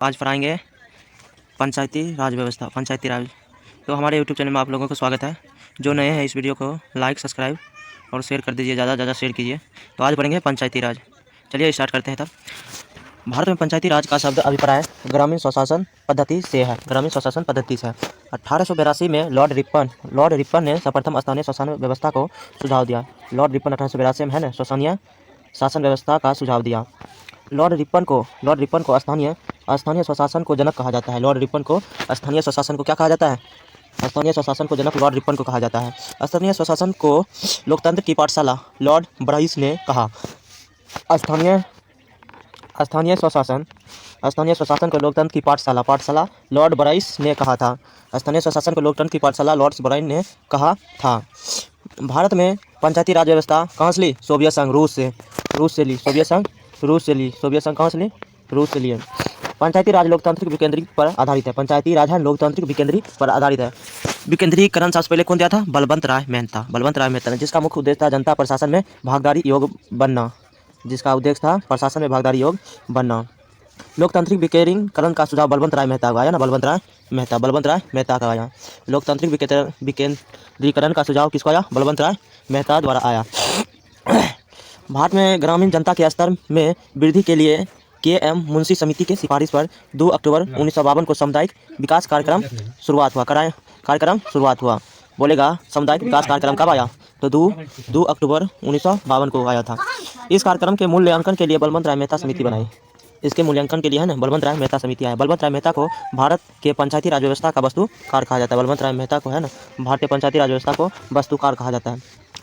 आज पढ़ाएंगे पंचायती राज व्यवस्था, पंचायती राज। तो हमारे यूट्यूब चैनल में आप लोगों का स्वागत है। जो नए हैं इस वीडियो को लाइक, सब्सक्राइब और शेयर कर दीजिए, ज़्यादा से ज़्यादा शेयर कीजिए। तो आज पढ़ेंगे पंचायती राज। चलिए स्टार्ट करते हैं। तब भारत में पंचायती राज का शब्द अभिप्राय ग्रामीण स्वशासन पद्धति से है। ग्रामीण स्वशासन पद्धति से 1882 में लॉर्ड रिपन ने सर्वप्रथम स्थानीय शासन व्यवस्था को सुझाव दिया। लॉर्ड रिपन 1882 में है ना स्थानीय शासन व्यवस्था का सुझाव दिया। लॉर्ड रिपन को स्थानीय स्वशासन को जनक कहा जाता है। लॉर्ड रिपन को स्थानीय स्वशासन को क्या कहा जाता है? स्थानीय स्वशासन को जनक लॉर्ड रिपन को कहा जाता है। स्थानीय स्वशासन को लोकतंत्र की पाठशाला लॉर्ड ब्राइस ने कहा। स्थानीय स्वशासन को लोकतंत्र की पाठशाला लॉर्ड ब्राइस ने कहा था। स्थानीय स्वशासन को लोकतंत्र की पाठशाला लॉर्ड ब्राइस ने कहा था। भारत में पंचायती राज व्यवस्था कहाँ से ली? सोवियत संघ, रूस से ली। सोवियत संघ कहाँ से ली? रूस से लिए। पंचायती राज लोकतांत्रिक विकेंद्रीकरण पर आधारित है। पंचायती राज है लोकतांत्रिक विकेंद्रीकरण पर आधारित है। विकेंद्रीकरण सबसे पहले कौन दिया था? बलवंत राय मेहता ने, जिसका मुख्य उद्देश्य था जनता प्रशासन में भागीदारी योग बनना। लोकतांत्रिक विकेंद्रीकरण का सुझाव बलवंत राय मेहता का आया ना, बलवंत राय मेहता का आया। लोकतांत्रिक विकेंद्रीकरण का सुझाव किसको आया? बलवंत राय मेहता द्वारा आया। भारत में ग्रामीण जनता के स्तर में वृद्धि के लिए के.एम. मुंशी समिति के सिफारिश पर 2 अक्टूबर 1952 को सामुदायिक विकास कार्यक्रम शुरुआत हुआ। बोलेगा सामुदायिक विकास कार्यक्रम कब आया? तो 2 अक्टूबर 1952 को आया था। इस कार्यक्रम के मूल्यांकन के लिए बलवंत राय मेहता समिति बनाई। इसके मूल्यांकन के लिए है ना बलवंत राय मेहता समिति आया। बलवंत राय मेहता को भारत के पंचायती राज व्यवस्था का वस्तुकार कहा जाता है। बलवंत राय मेहता को है ना भारतीय पंचायती राज व्यवस्था को वस्तुकार कहा जाता है।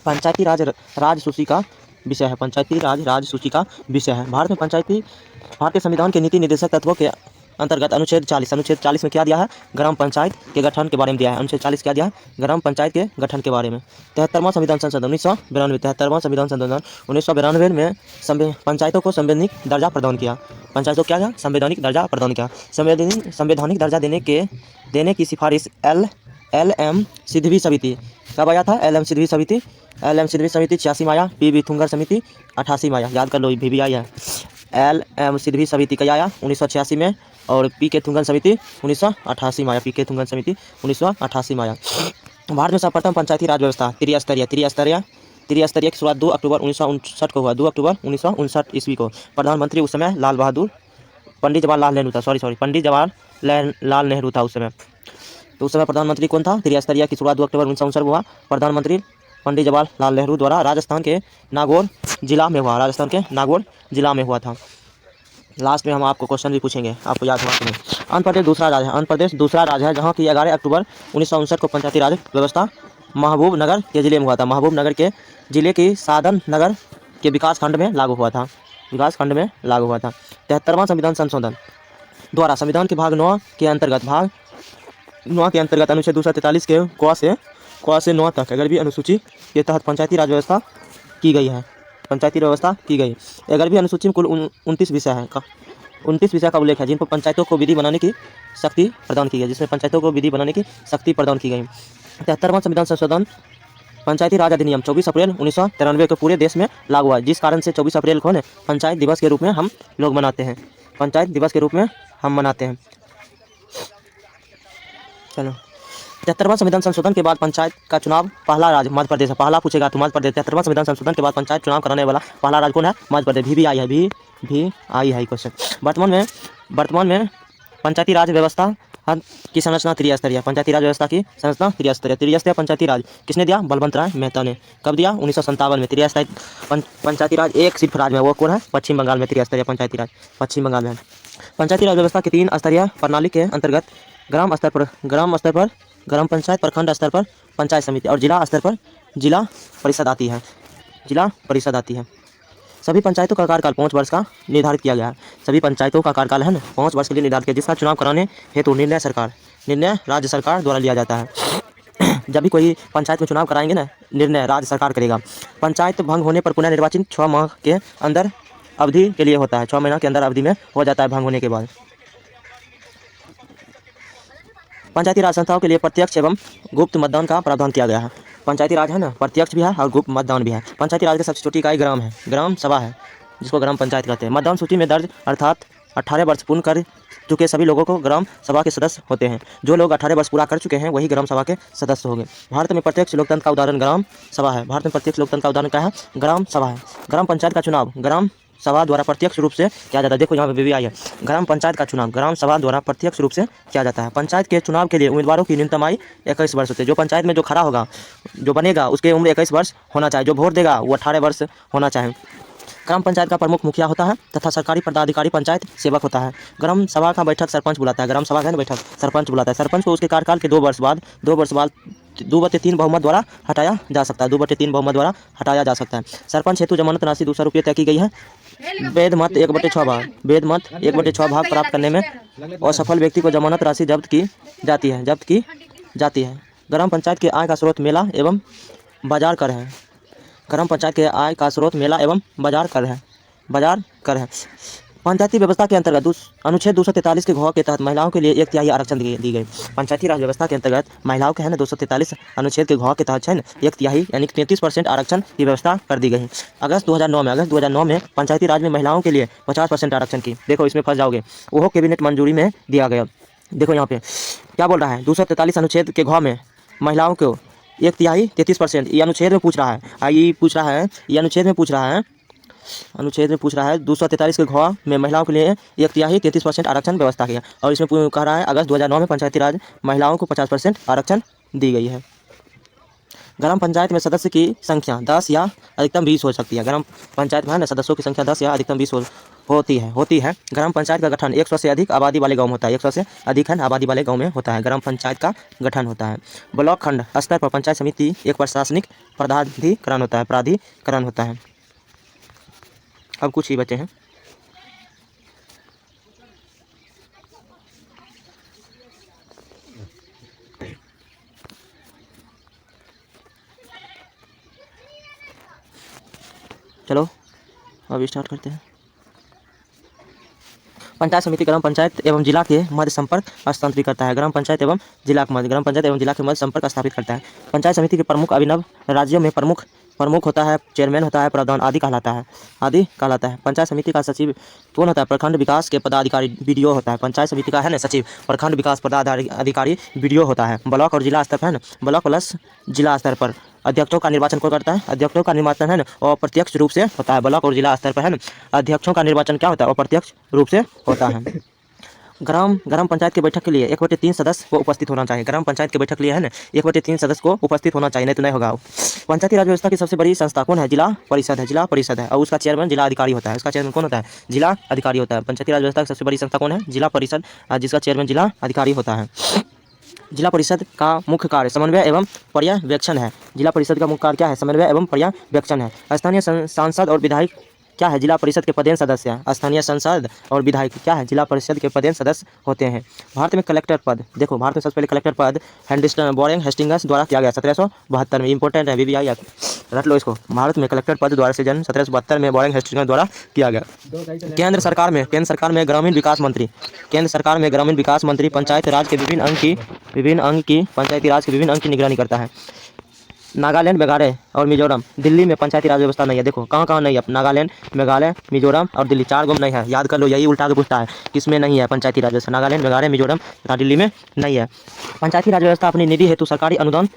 पंचायती राज सूची का विषय है। पंचायती राज सूची का विषय है। भारतीय संविधान के नीति निर्देशक तत्वों के अंतर्गत अनुच्छेद 40 में क्या दिया है? ग्राम पंचायत के गठन के बारे में दिया है। अनुच्छेद 40 क्या दिया है? ग्राम पंचायत के गठन के बारे में। 73वां संविधान संशोधन 1992 में पंचायतों को संवैधानिक दर्जा प्रदान किया। संवैधानिक दर्जा देने की सिफारिश एल.एम. सिद्धवी समिति कब आया था? एल.एम. सिद्धवी समिति 86 में आया। पी.बी. थुंगर समिति 88 में आया। याद कर लो, भी आया है। एल.एम. सिद्धवी समिति कब आया? 1986 में। और पी.के. थुंगर समिति 1988 में आया। पी.के. थुंगर समिति 1988 में आया। भारत में सर्वप्रथम पंचायती राज व्यवस्था त्रिस्तरीय की शुरुआत 2 अक्टूबर 1959 को हुआ। 2 अक्टूबर 1959 ईस्वी को। प्रधानमंत्री उस समय पंडित जवाहरलाल नेहरू था उस समय। तो उस समय प्रधानमंत्री कौन था? त्रिस्तरीय की शुरुआत 2 अक्टूबर 1959 को हुआ। प्रधानमंत्री पंडित जवाहरलाल नेहरू द्वारा राजस्थान के नागौर जिला में हुआ था। लास्ट में हम आपको क्वेश्चन भी पूछेंगे, आपको याद होगा कि नहीं। आंध्र प्रदेश दूसरा राज्य है जहाँ की 11 अक्टूबर 1959 को पंचायती राज व्यवस्था महबूब नगर के जिले में हुआ था। महबूब नगर के जिले की साधन नगर के विकास खंड में लागू हुआ था। 73वां संविधान संशोधन द्वारा संविधान के भाग 9 के अंतर्गत अनुच्छेद 243 के क से 9 तक 11वीं अनुसूची के तहत पंचायती राज व्यवस्था की गई। 11वीं अनुसूची में कुल 29 विषय है। 29 विषय का उल्लेख है जिन पर पंचायतों को विधि बनाने की शक्ति प्रदान की गई। 73वां संविधान संशोधन पंचायती राज अधिनियम 24 अप्रैल 1993 को पूरे देश में लागू हुआ, जिस कारण से 24 अप्रैल को पंचायत दिवस के रूप में हम लोग मनाते हैं। चलो, 73वां संविधान संशोधन के बाद पंचायत का चुनाव पहला राज्य मध्य प्रदेश है। पहला पूछेगा तो मध्य प्रदेश। 73वां संविधान संशोधन के बाद पंचायत चुनाव कराने वाला पहला राज्य कौन है? मध्य प्रदेश। भी आई है क्वेश्चन। वर्तमान में पंचायती राज व्यवस्था की संरचना त्रिस्तरीय। पंचायती राज व्यवस्था की संरचना त्रिस्तरीय पंचायती राज किसने दिया? बलवंत राय मेहता ने। कब दिया? 1957 में। त्रिस्तरीय पंचायती राज एक सिर्फ राज्य में, वो कौन है? पश्चिम बंगाल में। त्रिस्तरीय पंचायती राज पश्चिम बंगाल में। पंचायती राज व्यवस्था की 3 स्तरीय प्रणाली के अंतर्गत ग्राम स्तर पर ग्राम पंचायत, प्रखंड स्तर पर पंचायत समिति और जिला स्तर पर जिला परिषद आती है। सभी पंचायतों का कार्यकाल 5 वर्ष का निर्धारित किया गया है। सभी पंचायतों का कार्यकाल है ना 5 वर्ष के लिए निर्धारित किया, जिसका चुनाव कराने हेतु निर्णय राज्य सरकार द्वारा लिया जाता है। जब भी कोई पंचायत में चुनाव कराएंगे ना, निर्णय राज्य सरकार करेगा। पंचायत भंग होने पर पुनः निर्वाचित 6 माह के अंदर अवधि के लिए होता है। 6 महीना के अंदर अवधि में हो जाता है भंग होने के बाद। पंचायती राज संस्थाओं के लिए प्रत्यक्ष एवं गुप्त मतदान का प्रावधान किया गया है। पंचायती राज है ना प्रत्यक्ष भी है और गुप्त मतदान भी है। पंचायती राज की सबसे छोटी इकाई ग्राम सभा है, जिसको ग्राम पंचायत कहते हैं। मतदान सूची में दर्ज अर्थात 18 वर्ष पूर्ण कर चुके सभी लोगों को ग्राम सभा के सदस्य होते हैं। जो लोग 18 वर्ष पूरा कर चुके हैं वही ग्राम सभा के सदस्य होंगे। भारत में प्रत्यक्ष लोकतंत्र का उदाहरण ग्राम सभा है। भारत में प्रत्यक्ष लोकतंत्र का उदाहरण क्या है? ग्राम सभा है। ग्राम पंचायत का चुनाव ग्राम सभा द्वारा प्रत्यक्ष रूप से किया जाता है। देखो यहाँ पे बीबी आई है। ग्राम पंचायत का चुनाव ग्राम सभा द्वारा प्रत्यक्ष रूप से किया जाता है। पंचायत के चुनाव के लिए उम्मीदवारों की न्यूनतम आयु 21 वर्ष होती है। जो पंचायत में जो खड़ा होगा, जो बनेगा, उसकी उम्र 21 वर्ष होना चाहिए। जो वोट देगा वो 18 वर्ष होना चाहिए। ग्राम पंचायत का प्रमुख मुखिया होता है तथा सरकारी पदाधिकारी पंचायत सेवक होता है। ग्राम सभा का बैठक सरपंच बुलाता है। ग्राम सभा का बैठक सरपंच बुलाता है। सरपंच को उसके कार्यकाल के 2 वर्ष बाद 2/3 बहुमत द्वारा हटाया जा सकता है। 2/3 बहुमत द्वारा हटाया जा सकता है। सरपंच हेतु जमानत राशि 200 रुपये तय की गई है। वेद मत 1/6 भाग 1/6 भाग प्राप्त करने में असफल व्यक्ति को जमानत राशि जब्त की जाती है। ग्राम पंचायत के आय का स्रोत मेला एवं बाजार कर है। ग्राम पंचायत के आय का स्रोत मेला एवं बाजार कर है। पंचायती व्यवस्था के अंतर्गत अनुच्छेद 243 के घ के तहत महिलाओं के लिए 1/3 आरक्षण दी गई। पंचायती राज व्यवस्था के अंतर्गत महिलाओं के है ना 243 अनुच्छेद के घ के तहत है ना 1/3 यानी 33% आरक्षण की व्यवस्था कर दी गई है। अगस्त 2009 में पंचायती राज में महिलाओं के लिए 50% आरक्षण की, देखो इसमें फंस जाओगे, वो कैबिनेट मंजूरी में दिया गया। देखो यहाँ पे क्या बोल रहा है, 243 अनुच्छेद के घ में महिलाओं को 1/3 33%, ये अनुच्छेद में पूछ रहा है। ये अनुच्छेद में पूछ रहा है 243 के घ में महिलाओं के लिए 1/3 33% आरक्षण व्यवस्था किया। और इसमें कह रहा है अगस्त 2009 में पंचायती राज महिलाओं को 50% आरक्षण दी गई है। ग्राम पंचायत में सदस्य की संख्या 10 या अधिकतम 20 हो सकती है। ग्राम पंचायत में है ना सदस्यों की संख्या 10 या अधिकतम 20 होती है। ग्राम पंचायत का गठन 100 से अधिक आबादी वाले गाँव में होता है। 100 से अधिक है आबादी वाले गाँव में होता है ग्राम पंचायत का गठन होता है। ब्लॉक खंड स्तर पर पंचायत समिति एक प्रशासनिक प्राधिकरण होता है। अब कुछ ही बचे हैं। चलो अब स्टार्ट करते हैं। पंचायत समिति ग्राम पंचायत एवं जिला के मध्य संपर्क स्थापित करता है। ग्राम पंचायत एवं जिला के मध्य संपर्क स्थापित करता है। पंचायत समिति के प्रमुख अभिनव राज्यों में प्रमुख होता है, चेयरमैन होता है, प्रधान आदि कहलाता है। पंचायत समिति का सचिव कौन होता है? प्रखंड विकास के पदाधिकारी BDO होता है। पंचायत समिति का है ना सचिव प्रखंड विकास पदाधिकारी BDO होता है। ब्लॉक और जिला स्तर पर है ना, ब्लॉक प्लस जिला स्तर पर अध्यक्षों का निर्वाचन कौन करता है? अध्यक्षों का निर्वाचन है ना अप्रत्यक्ष रूप से होता है। ब्लॉक और जिला स्तर पर है ना अध्यक्षों का निर्वाचन क्या होता है? अप्रत्यक्ष रूप से होता है। ग्राम पंचायत की बैठक के लिए 1/3 सदस्य को उपस्थित होना चाहिए। ग्राम पंचायत की बैठक के लिए है ना 1/3 सदस्य को उपस्थित होना चाहिए, नहीं तो नहीं होगा। पंचायती राज व्यवस्था की सबसे बड़ी संस्था कौन है? जिला परिषद है और उसका चेयरमैन जिला अधिकारी होता है। उसका चेयरमैन कौन होता है? जिला अधिकारी होता है। पंचायती राज व्यवस्था की सबसे बड़ी संस्था कौन है? जिला परिषद, जिसका चेयरमैन जिला अधिकारी होता है। जिला परिषद का मुख्य कार्य समन्वय एवं पर्यवेक्षण है। जिला परिषद का मुख्य कार्य क्या है? समन्वय एवं पर्यवेक्षण है। स्थानीय सांसद और विधायक क्या है? जिला परिषद के पदेन सदस्य हैं। स्थानीय सांसद और विधायक क्या है? जिला परिषद के पदेन सदस्य होते हैं। भारत में कलेक्टर पद, देखो भारत में सबसे पहले कलेक्टर पद वॉरेन हेस्टिंग्स द्वारा किया गया 1772 में। इंपॉर्टेंट है, BBI रट लो इसको। भारत में कलेक्टर पद द्वारा सृजन 1772 में वॉरेन हेस्टिंग्स द्वारा किया गया। केंद्र सरकार में ग्रामीण विकास मंत्री पंचायती राज के विभिन्न अंग की निगरानी करता है। नागालैंड, मेघालय और मिजोरम, दिल्ली में पंचायती राज व्यवस्था नहीं है। देखो कहाँ नहीं है? नागालैंड, मेघालय, मिजोरम और दिल्ली, 4 गुम नहीं है। याद कर लो, यही उल्टा के पूछता है किसमें नहीं है पंचायती राज व्यवस्था? नागालैंड, मेघालय, मिजोरम तथा दिल्ली में नहीं है। पंचायती राज व्यवस्था अपनी निधि हेतु सरकारी अनुदान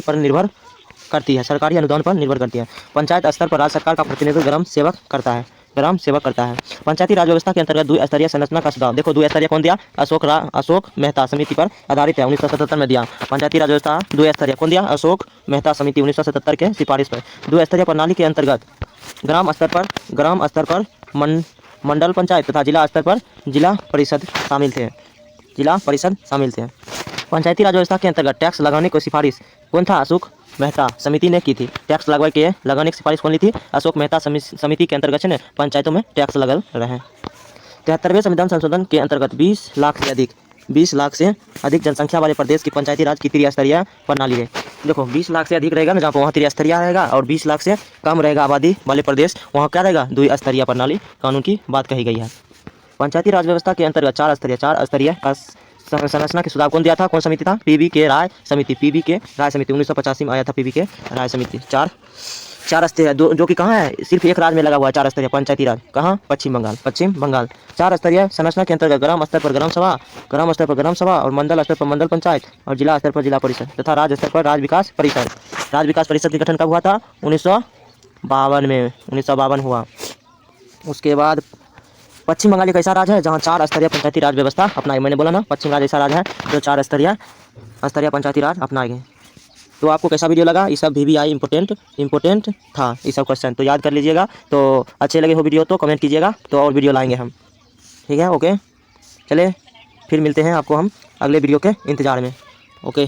पर निर्भर करती है। पंचायत स्तर पर राज्य सरकार का प्रतिनिधित्व ग्राम सेवक करता है। पंचायती राज व्यवस्था के अंतर्गत द्विस्तरीय संरचना का सुझाव, देखो द्विस्तरीय कौन दिया? अशोक मेहता समिति पर आधारित है, 1977 में दिया। पंचायती राज व्यवस्था द्विस्तरीय कौन दिया? अशोक मेहता समिति 1977 के सिफारिश पर। द्विस्तरीय प्रणाली के अंतर्गत ग्राम स्तर पर मंडल पंचायत तथा जिला स्तर पर जिला परिषद शामिल थे। पंचायती राज व्यवस्था के अंतर्गत टैक्स लगाने की सिफारिश कौन था? अशोक मेहता समिति ने की थी। टैक्स लगाने की सिफारिश कौन ली थी? अशोक मेहता समिति के अंतर्गत ने पंचायतों में टैक्स लगल रहे। 73वें संविधान संशोधन के अंतर्गत 20 लाख से अधिक जनसंख्या वाले प्रदेश की पंचायती राज की त्रिस्तरीय प्रणाली है। देखो 20 लाख से अधिक रहेगा ना, जहाँ पर वहाँ त्रिस्तरीय रहेगा, और 20 लाख से कम रहेगा आबादी वाले प्रदेश, वहाँ क्या रहेगा? द्विस्तरीय प्रणाली कानून की बात कही गई है। पंचायती राज व्यवस्था के अंतर्गत 4 स्तरीय का संरचना के सुझाव कौन दिया था? कौन समिति था? PB के राय समिति 1985 में आया था। PB के राय समिति। 4 स्तरीय जो कि कहाँ है, सिर्फ एक राज्य में लगा हुआ है 4 स्तरीय पंचायती राज, कहाँ, पश्चिम बंगाल, पश्चिम बंगाल। 4 स्तरीय संरचना के अंतर्गत ग्राम स्तर पर ग्राम सभा, ग्राम स्तर पर ग्राम सभा और मंडल स्तर पर मंडल पंचायत और जिला स्तर पर जिला परिषद तथा राज्य स्तर पर राज्य विकास परिषद। राज्य विकास परिषद का गठन कब हुआ था, 1952 में, 1952 हुआ। उसके बाद पश्चिम बंगाल एक ऐसा राज्य है जहाँ 4 स्तरीय पंचायती राज व्यवस्था अपनाई। मैंने बोला ना पश्चिम बंगाल ऐसा राज्य है जो 4 स्तरीय पंचायती राज अपनाए गए। तो आपको कैसा वीडियो लगा, ये सब VVI इंपॉर्टेंट था, ये सब क्वेश्चन तो याद कर लीजिएगा। तो अच्छे लगे हो वीडियो तो कमेंट कीजिएगा, तो और वीडियो लाएंगे हम, ठीक है। ओके, चले फिर मिलते हैं आपको हम अगले वीडियो के इंतज़ार में। ओके,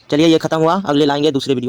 चलिए ये ख़त्म हुआ, अगले लाएंगे दूसरे वीडियो।